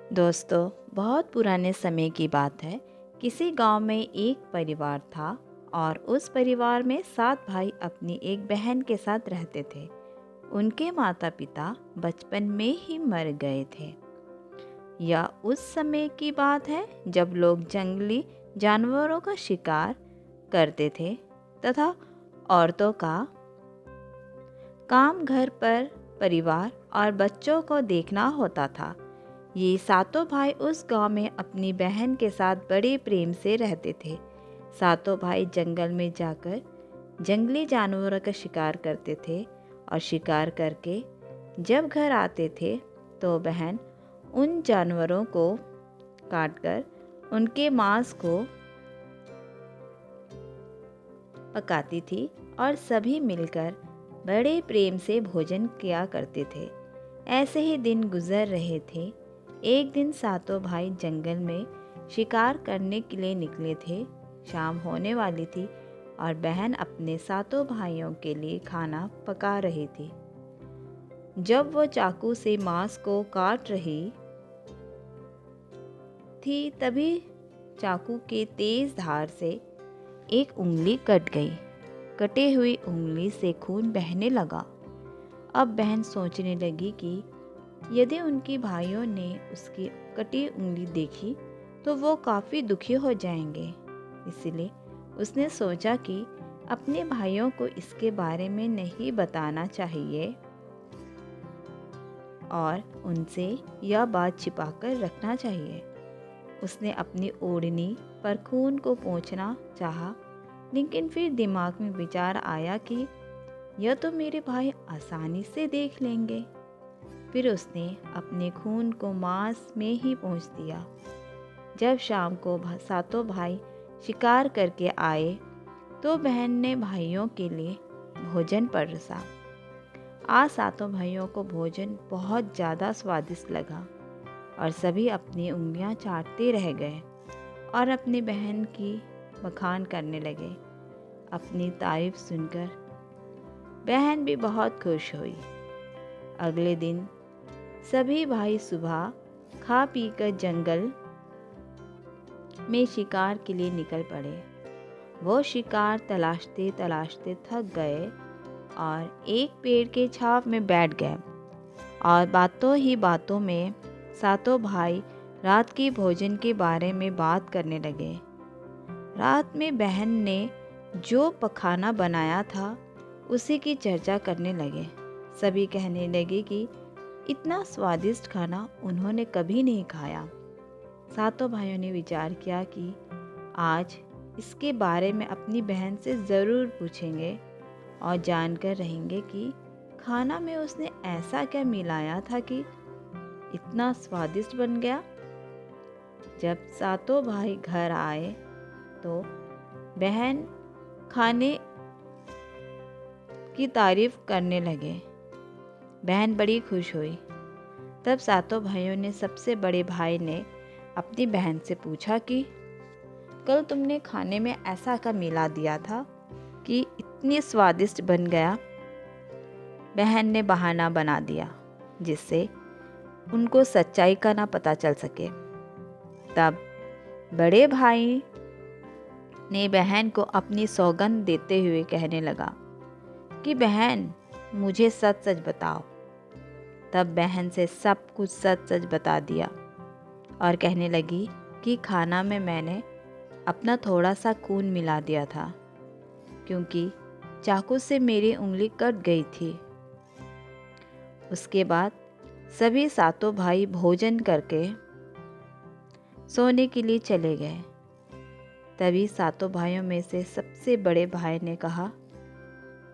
दोस्तों, बहुत पुराने समय की बात है। किसी गांव में एक परिवार था और उस परिवार में 7 भाई अपनी एक बहन के साथ रहते थे। उनके माता पिता बचपन में ही मर गए थे। यह उस समय की बात है जब लोग जंगली जानवरों का शिकार करते थे तथा औरतों का काम घर पर परिवार और बच्चों को देखना होता था। ये सातों भाई उस गांव में अपनी बहन के साथ बड़े प्रेम से रहते थे। सातों भाई जंगल में जाकर जंगली जानवरों का शिकार करते थे और शिकार करके जब घर आते थे तो बहन उन जानवरों को काटकर उनके मांस को पकाती थी और सभी मिलकर बड़े प्रेम से भोजन किया करते थे। ऐसे ही दिन गुजर रहे थे। एक दिन सातों भाई जंगल में शिकार करने के लिए निकले थे। शाम होने वाली थी और बहन अपने सातों भाइयों के लिए खाना पका रही थी। जब वो चाकू से मांस को काट रही थी तभी चाकू के तेज धार से एक उंगली कट गई। कटे हुई उंगली से खून बहने लगा। अब बहन सोचने लगी कि यदि उनके भाइयों ने उसकी कटी उंगली देखी तो वो काफ़ी दुखी हो जाएंगे। इसलिए उसने सोचा कि अपने भाइयों को इसके बारे में नहीं बताना चाहिए और उनसे यह बात छिपाकर रखना चाहिए। उसने अपनी ओढ़नी पर खून को पोंछना चाहा, लेकिन फिर दिमाग में विचार आया कि यह तो मेरे भाई आसानी से देख लेंगे। फिर उसने अपने खून को मांस में ही पोंछ दिया। जब शाम को सातों भाई शिकार करके आए तो बहन ने भाइयों के लिए भोजन परोसा। आज सातों भाइयों को भोजन बहुत ज़्यादा स्वादिष्ट लगा और सभी अपनी उंगलियां चाटते रह गए और अपनी बहन की बखान करने लगे। अपनी तारीफ सुनकर बहन भी बहुत खुश हुई। अगले दिन सभी भाई सुबह खा पी कर जंगल में शिकार के लिए निकल पड़े। वो शिकार तलाशते तलाशते थक गए और एक पेड़ के छाव में बैठ गए और बातों ही बातों में सातों भाई रात के भोजन के बारे में बात करने लगे। रात में बहन ने जो पखाना बनाया था उसी की चर्चा करने लगे। सभी कहने लगे कि इतना स्वादिष्ट खाना उन्होंने कभी नहीं खाया। सातों भाइयों ने विचार किया कि आज इसके बारे में अपनी बहन से ज़रूर पूछेंगे और जानकर रहेंगे कि खाना में उसने ऐसा क्या मिलाया था कि इतना स्वादिष्ट बन गया। जब सातों भाई घर आए तो बहन खाने की तारीफ करने लगे। बहन बड़ी खुश हुई। तब सातों भाइयों ने सबसे बड़े भाई ने अपनी बहन से पूछा कि कल तुमने खाने में ऐसा क्या मिला दिया था कि इतनी स्वादिष्ट बन गया। बहन ने बहाना बना दिया जिससे उनको सच्चाई का ना पता चल सके। तब बड़े भाई ने बहन को अपनी सौगंध देते हुए कहने लगा कि बहन मुझे सच सच बताओ। तब बहन से सब कुछ सच सच बता दिया और कहने लगी कि खाना में मैंने अपना थोड़ा सा खून मिला दिया था क्योंकि चाकू से मेरी उंगली कट गई थी। उसके बाद सभी सातों भाई भोजन करके सोने के लिए चले गए। तभी सातों भाइयों में से सबसे बड़े भाई ने कहा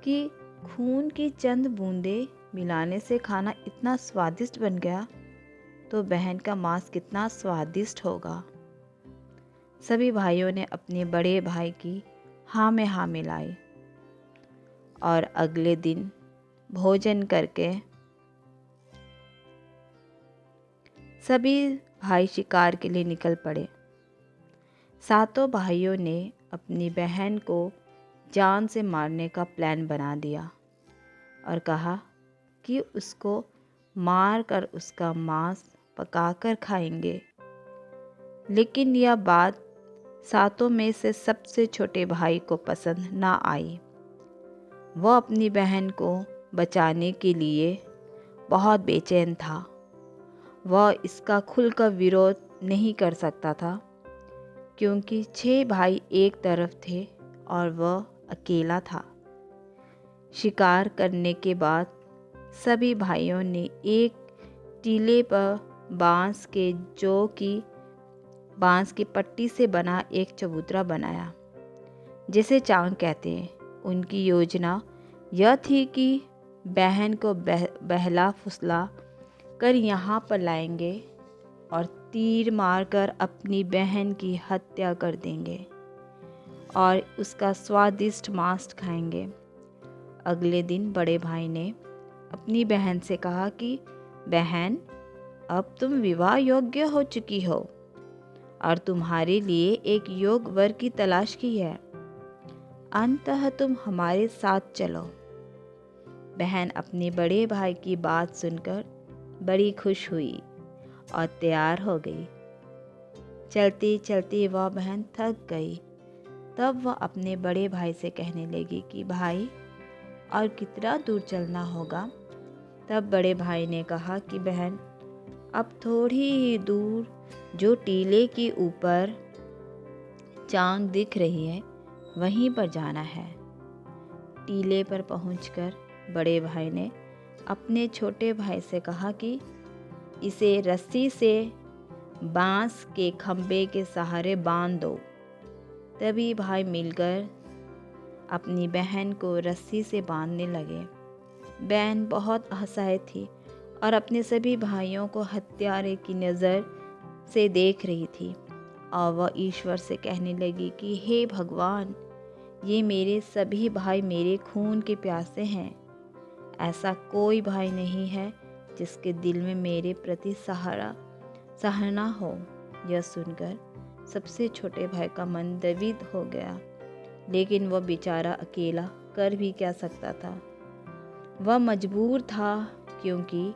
कि खून की चंद बूंदें मिलाने से खाना इतना स्वादिष्ट बन गया तो बहन का मांस कितना स्वादिष्ट होगा। सभी भाइयों ने अपने बड़े भाई की हाँ में हाँ मिलाई और अगले दिन भोजन करके सभी भाई शिकार के लिए निकल पड़े। सातों भाइयों ने अपनी बहन को जान से मारने का प्लान बना दिया और कहा कि उसको मार कर उसका मांस पकाकर खाएंगे। लेकिन यह बात सातों में से सबसे छोटे भाई को पसंद ना आई। वह अपनी बहन को बचाने के लिए बहुत बेचैन था। वह इसका खुलकर विरोध नहीं कर सकता था, क्योंकि 6 भाई एक तरफ थे और वह अकेला था। शिकार करने के बाद सभी भाइयों ने एक टीले पर बांस की पट्टी से बना एक चबूतरा बनाया, जिसे चांग कहते हैं। उनकी योजना यह थी कि बहन को बहला फुसला कर यहाँ पर लाएंगे और तीर मारकर अपनी बहन की हत्या कर देंगे और उसका स्वादिष्ट मांस खाएंगे। अगले दिन बड़े भाई ने अपनी बहन से कहा कि बहन, अब तुम विवाह योग्य हो चुकी हो और तुम्हारे लिए एक योग्य वर की तलाश की है। अंततः तुम हमारे साथ चलो। बहन अपने बड़े भाई की बात सुनकर बड़ी खुश हुई और तैयार हो गई। चलते चलते वह बहन थक गई। तब वह अपने बड़े भाई से कहने लगी कि भाई, और कितना दूर चलना होगा? तब बड़े भाई ने कहा कि बहन, अब थोड़ी ही दूर जो टीले के ऊपर चांद दिख रही है, वहीं पर जाना है। टीले पर पहुंचकर बड़े भाई ने अपने छोटे भाई से कहा कि इसे रस्सी से बांस के खंभे के सहारे बांध दो। तभी भाई मिलकर अपनी बहन को रस्सी से बांधने लगे। बहन बहुत असहाय थी और अपने सभी भाइयों को हत्यारे की नज़र से देख रही थी और वह ईश्वर से कहने लगी कि हे भगवान, ये मेरे सभी भाई मेरे खून के प्यासे हैं। ऐसा कोई भाई नहीं है जिसके दिल में मेरे प्रति सहारा हो। यह सुनकर सबसे छोटे भाई का मन द्रवित हो गया, लेकिन वह बेचारा अकेला कर भी क्या सकता था। वह मजबूर था, क्योंकि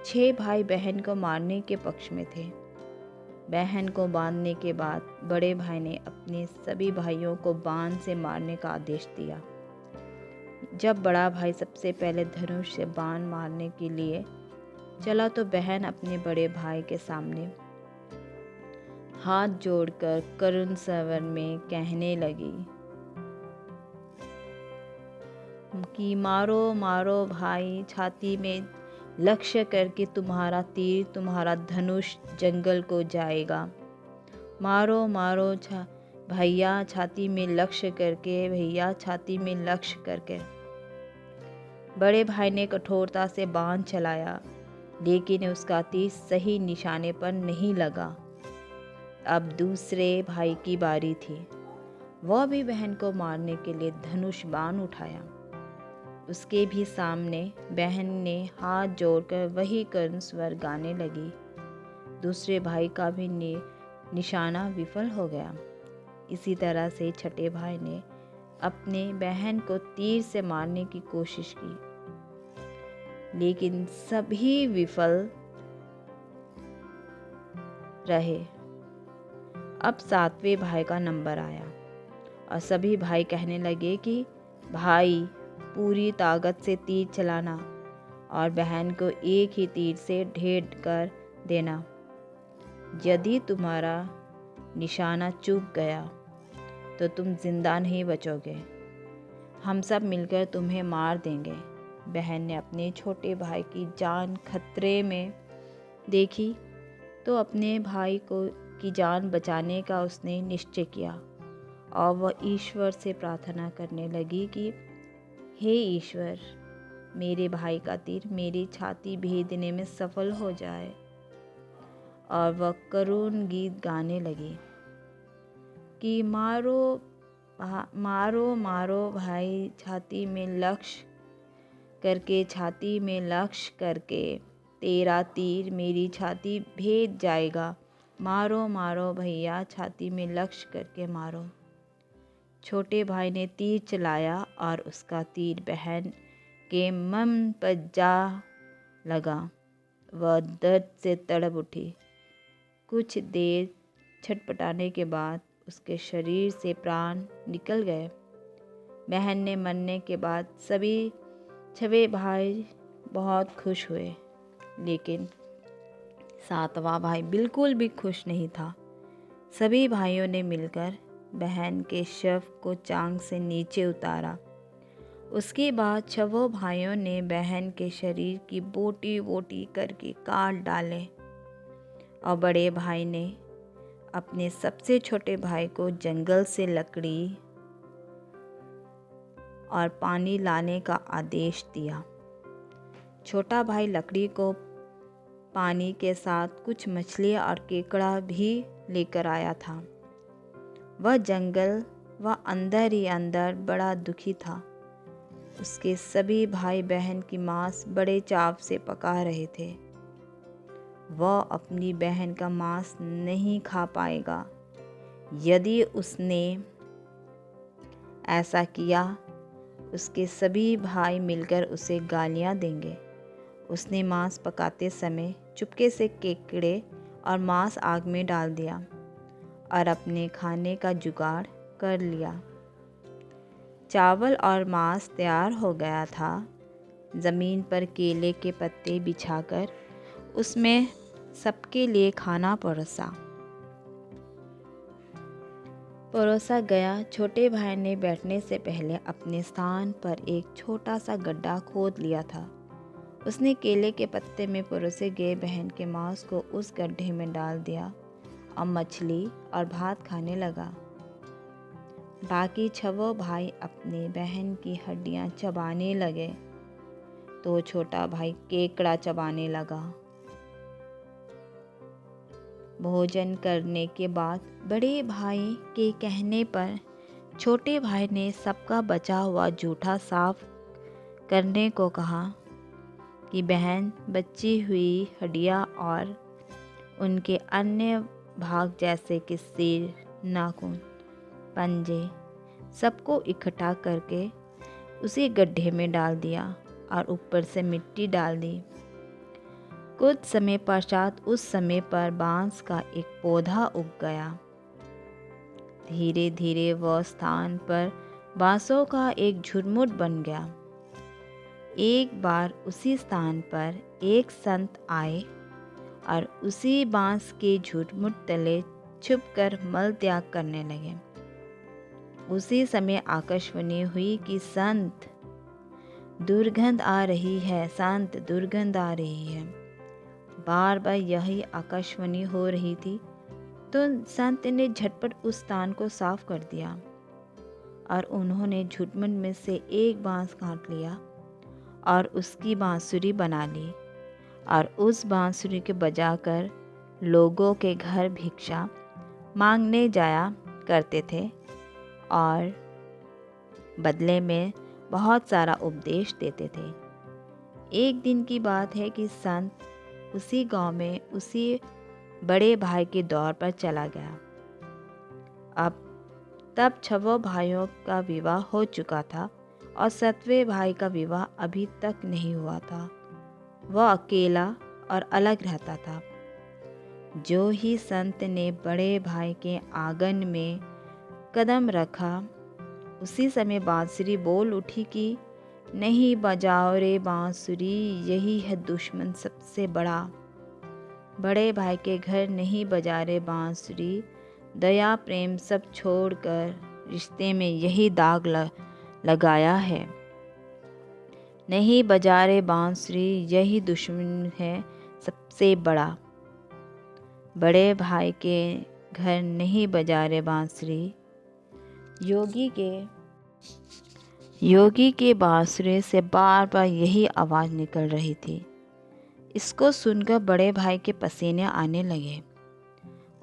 6 भाई बहन को मारने के पक्ष में थे। बहन को बांधने के बाद बड़े भाई ने अपने सभी भाइयों को बाण से मारने का आदेश दिया। जब बड़ा भाई सबसे पहले धनुष से बाण मारने के लिए चला तो बहन अपने बड़े भाई के सामने हाथ जोड़कर करुण स्वर में कहने लगी कि मारो मारो भाई, छाती में लक्ष्य करके तुम्हारा तीर, तुम्हारा धनुष जंगल को जाएगा। मारो मारो भैया, छाती में लक्ष्य करके, भैया छाती में लक्ष्य करके। बड़े भाई ने कठोरता से बाण चलाया, लेकिन उसका तीर सही निशाने पर नहीं लगा। अब दूसरे भाई की बारी थी। वह भी बहन को मारने के लिए धनुष बाण उठाया। उसके भी सामने बहन ने हाथ जोड़कर वही करुण स्वर गाने लगी। दूसरे भाई का भी निशाना विफल हो गया। इसी तरह से छठे भाई ने अपने बहन को तीर से मारने की कोशिश की, लेकिन सभी विफल रहे। अब 7वें भाई का नंबर आया और सभी भाई कहने लगे कि भाई, पूरी ताकत से तीर चलाना और बहन को एक ही तीर से ढेर कर देना। यदि तुम्हारा निशाना चूक गया तो तुम जिंदा नहीं बचोगे। हम सब मिलकर तुम्हें मार देंगे। बहन ने अपने छोटे भाई की जान खतरे में देखी तो अपने भाई की जान बचाने का उसने निश्चय किया और वह ईश्वर से प्रार्थना करने लगी कि हे ईश्वर, मेरे भाई का तीर मेरी छाती भेदने में सफल हो जाए। और वह करुण गीत गाने लगी कि मारो मारो मारो भाई, छाती में लक्ष्य करके, छाती में लक्ष्य करके, तेरा तीर मेरी छाती भेद जाएगा। मारो मारो भैया, छाती में लक्ष्य करके मारो। छोटे भाई ने तीर चलाया और उसका तीर बहन के मन पर जा लगा। वह दर्द से तड़प उठी। कुछ देर छटपटाने के बाद उसके शरीर से प्राण निकल गए। बहन ने मरने के बाद सभी 6 भाई बहुत खुश हुए, लेकिन 7वां भाई बिल्कुल भी खुश नहीं था। सभी भाइयों ने मिलकर बहन के शव को चांग से नीचे उतारा। उसके बाद 6 भाइयों ने बहन के शरीर की बोटी बोटी करके काट डाले और बड़े भाई ने अपने सबसे छोटे भाई को जंगल से लकड़ी और पानी लाने का आदेश दिया। छोटा भाई लकड़ी को पानी के साथ कुछ मछलियाँ और केकड़ा भी लेकर आया था। वह जंगल व अंदर ही अंदर बड़ा दुखी था। उसके सभी भाई बहन की मांस बड़े चाव से पका रहे थे। वह अपनी बहन का मांस नहीं खा पाएगा। यदि उसने ऐसा किया, उसके सभी भाई मिलकर उसे गालियां देंगे। उसने मांस पकाते समय चुपके से केकड़े और मांस आग में डाल दिया और अपने खाने का जुगाड़ कर लिया। चावल और मांस तैयार हो गया था। ज़मीन पर केले के पत्ते बिछाकर उसमें सबके लिए खाना परोसा गया। छोटे भाई ने बैठने से पहले अपने स्थान पर एक छोटा सा गड्ढा खोद लिया था। उसने केले के पत्ते में परोसे गए बहन के मांस को उस गड्ढे में डाल दिया और मछली और भात खाने लगा। बाकी 6 भाई अपने बहन की हड्डियां चबाने लगे तो छोटा भाई केकड़ा चबाने लगा। भोजन करने के बाद बड़े भाई के कहने पर छोटे भाई ने सबका बचा हुआ जूठा साफ करने को कहा कि बहन बची हुई हड्डियां और उनके अन्य भाग जैसे कि सिर, नाखून, पंजे सबको इकट्ठा करके उसी गड्ढे में डाल दिया और ऊपर से मिट्टी डाल दी। कुछ समय पश्चात उस समय पर बांस का एक पौधा उग गया। धीरे धीरे वह स्थान पर बांसों का एक झुरमुट बन गया। एक बार उसी स्थान पर एक संत आए और उसी बांस के झुरमुट तले छुपकर मल त्याग करने लगे। उसी समय आकाशवाणी हुई कि संत दुर्गंध आ रही है, संत दुर्गंध आ रही है। बार बार यही आकाशवाणी हो रही थी तो संत ने झटपट उस स्थान को साफ कर दिया और उन्होंने झुरमुट में से एक बांस काट लिया और उसकी बांसुरी बना ली और उस बांसुरी के बजाकर लोगों के घर भिक्षा मांगने जाया करते थे और बदले में बहुत सारा उपदेश देते थे। एक दिन की बात है कि संत उसी गांव में उसी बड़े भाई के दौर पर चला गया। तब 6 भाइयों का विवाह हो चुका था और 7वें भाई का विवाह अभी तक नहीं हुआ था। वह अकेला और अलग रहता था। जो ही संत ने बड़े भाई के आंगन में कदम रखा, उसी समय बांसुरी बोल उठी कि नहीं बजाओ रे बांसुरी, यही है दुश्मन सबसे बड़ा। बड़े भाई के घर नहीं बजा रे बांसुरी, दया प्रेम सब छोड़कर रिश्ते में यही दाग लगाया है। नहीं बजा रे बांसुरी, यही दुश्मन है सबसे बड़ा। बड़े भाई के घर नहीं बजा रे बांसुरी। योगी के बांसुरी से बार बार यही आवाज़ निकल रही थी। इसको सुनकर बड़े भाई के पसीने आने लगे।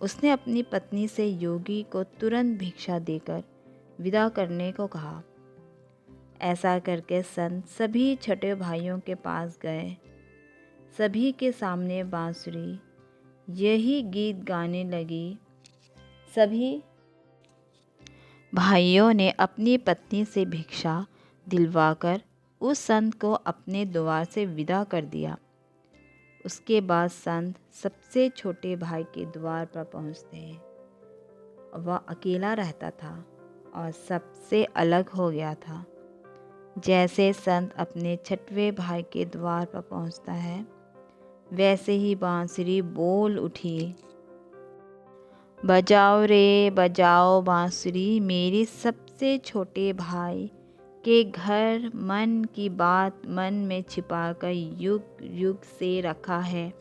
उसने अपनी पत्नी से योगी को तुरंत भिक्षा देकर विदा करने को कहा। ऐसा करके संत सभी छोटे भाइयों के पास गए। सभी के सामने बांसुरी यही गीत गाने लगी। सभी भाइयों ने अपनी पत्नी से भिक्षा दिलवाकर उस संत को अपने द्वार से विदा कर दिया। उसके बाद संत सबसे छोटे भाई के द्वार पर पहुंचते हैं। वह अकेला रहता था और सबसे अलग हो गया था। जैसे संत अपने छठवें भाई के द्वार पर पहुंचता है, वैसे ही बांसुरी बोल उठी, बजाओ रे बजाओ बांसुरी, मेरे सबसे छोटे भाई के घर मन की बात मन में छिपाकर युग युग से रखा है।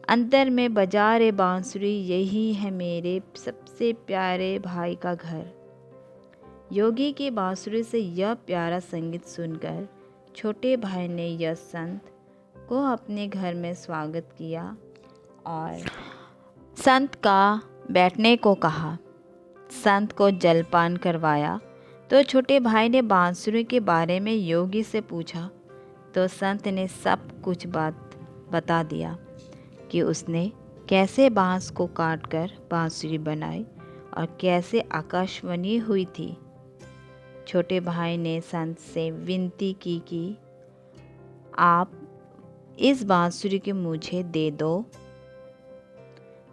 अंतर में बजा रे बांसुरी, यही है मेरे सबसे प्यारे भाई का घर। योगी की बांसुरी से यह प्यारा संगीत सुनकर छोटे भाई ने यह संत को अपने घर में स्वागत किया और संत का बैठने को कहा। संत को जलपान करवाया तो छोटे भाई ने बांसुरी के बारे में योगी से पूछा, तो संत ने सब कुछ बात बता दिया कि उसने कैसे बांस को काटकर बांसुरी बनाई और कैसे आकाशवाणी हुई थी। छोटे भाई ने संत से विनती की कि आप इस बांसुरी को मुझे दे दो।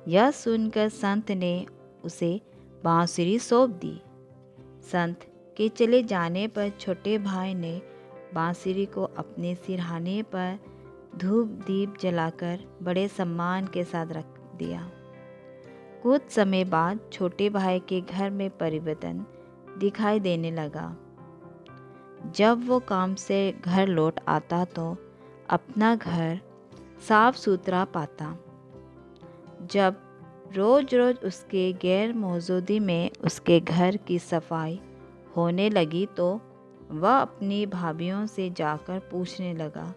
यह सुनकर संत ने उसे बांसुरी सौंप दी। संत के चले जाने पर छोटे भाई ने बांसुरी को अपने सिरहाने पर धूप दीप जलाकर बड़े सम्मान के साथ रख दिया। कुछ समय बाद छोटे भाई के घर में परिवर्तन दिखाई देने लगा। जब वो काम से घर लौट आता तो अपना घर साफ सुथरा पाता। जब रोज रोज उसके गैर मौजूदगी में उसके घर की सफाई होने लगी तो वह अपनी भाभीयों से जाकर पूछने लगा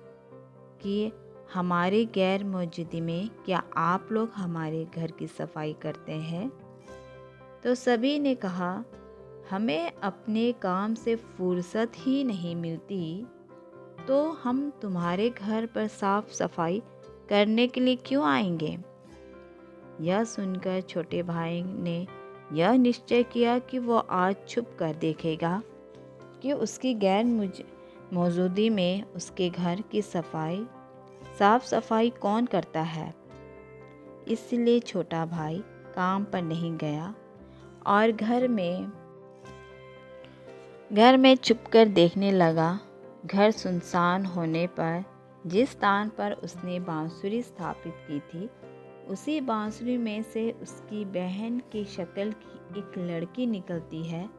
कि हमारी गैर मौजूदगी में क्या आप लोग हमारे घर की सफाई करते हैं? तो सभी ने कहा, हमें अपने काम से फुर्सत ही नहीं मिलती, तो हम तुम्हारे घर पर साफ सफाई करने के लिए क्यों आएंगे? यह सुनकर छोटे भाई ने यह निश्चय किया कि वो आज छुप कर देखेगा कि उसकी गैर मौजूदगी में उसके घर की साफ सफाई कौन करता है। इसलिए छोटा भाई काम पर नहीं गया और घर में छुपकर देखने लगा। घर सुनसान होने पर जिस स्थान पर उसने बांसुरी स्थापित की थी, उसी बांसुरी में से उसकी बहन की शक्ल की एक लड़की निकलती है।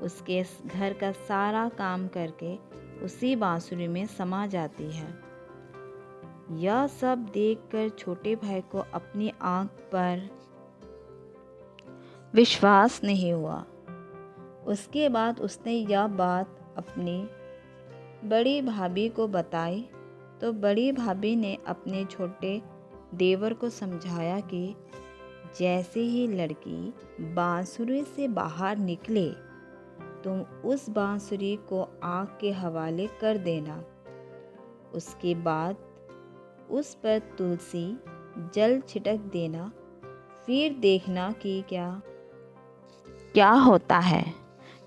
उसके घर का सारा काम करके उसी बांसुरी में समा जाती है। यह सब देखकर छोटे भाई को अपनी आंख पर विश्वास नहीं हुआ। उसके बाद उसने यह बात अपनी बड़ी भाभी को बताई तो बड़ी भाभी ने अपने छोटे देवर को समझाया कि जैसे ही लड़की बांसुरी से बाहर निकले तुम उस बांसुरी को आग के हवाले कर देना। उसके बाद उस पर तुलसी जल छिड़क देना, फिर देखना कि क्या होता है।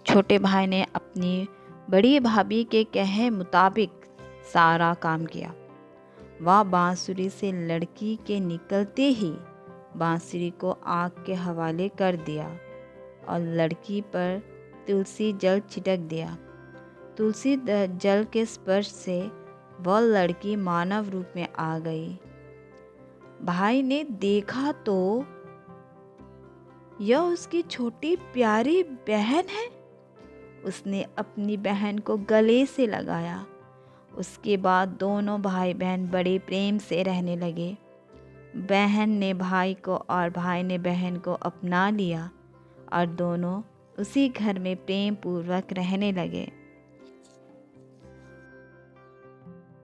छोटे भाई ने अपनी बड़ी भाभी के कहे मुताबिक सारा काम किया। वह बांसुरी से लड़की के निकलते ही बांसुरी को आग के हवाले कर दिया और लड़की पर तुलसी जल छिड़क दिया। तुलसी जल के स्पर्श से वह लड़की मानव रूप में आ गई। भाई ने देखा तो यह उसकी छोटी प्यारी बहन है। उसने अपनी बहन को गले से लगाया। उसके बाद दोनों भाई बहन बड़े प्रेम से रहने लगे। बहन ने भाई को और भाई ने बहन को अपना लिया और दोनों उसी घर में प्रेम पूर्वक रहने लगे।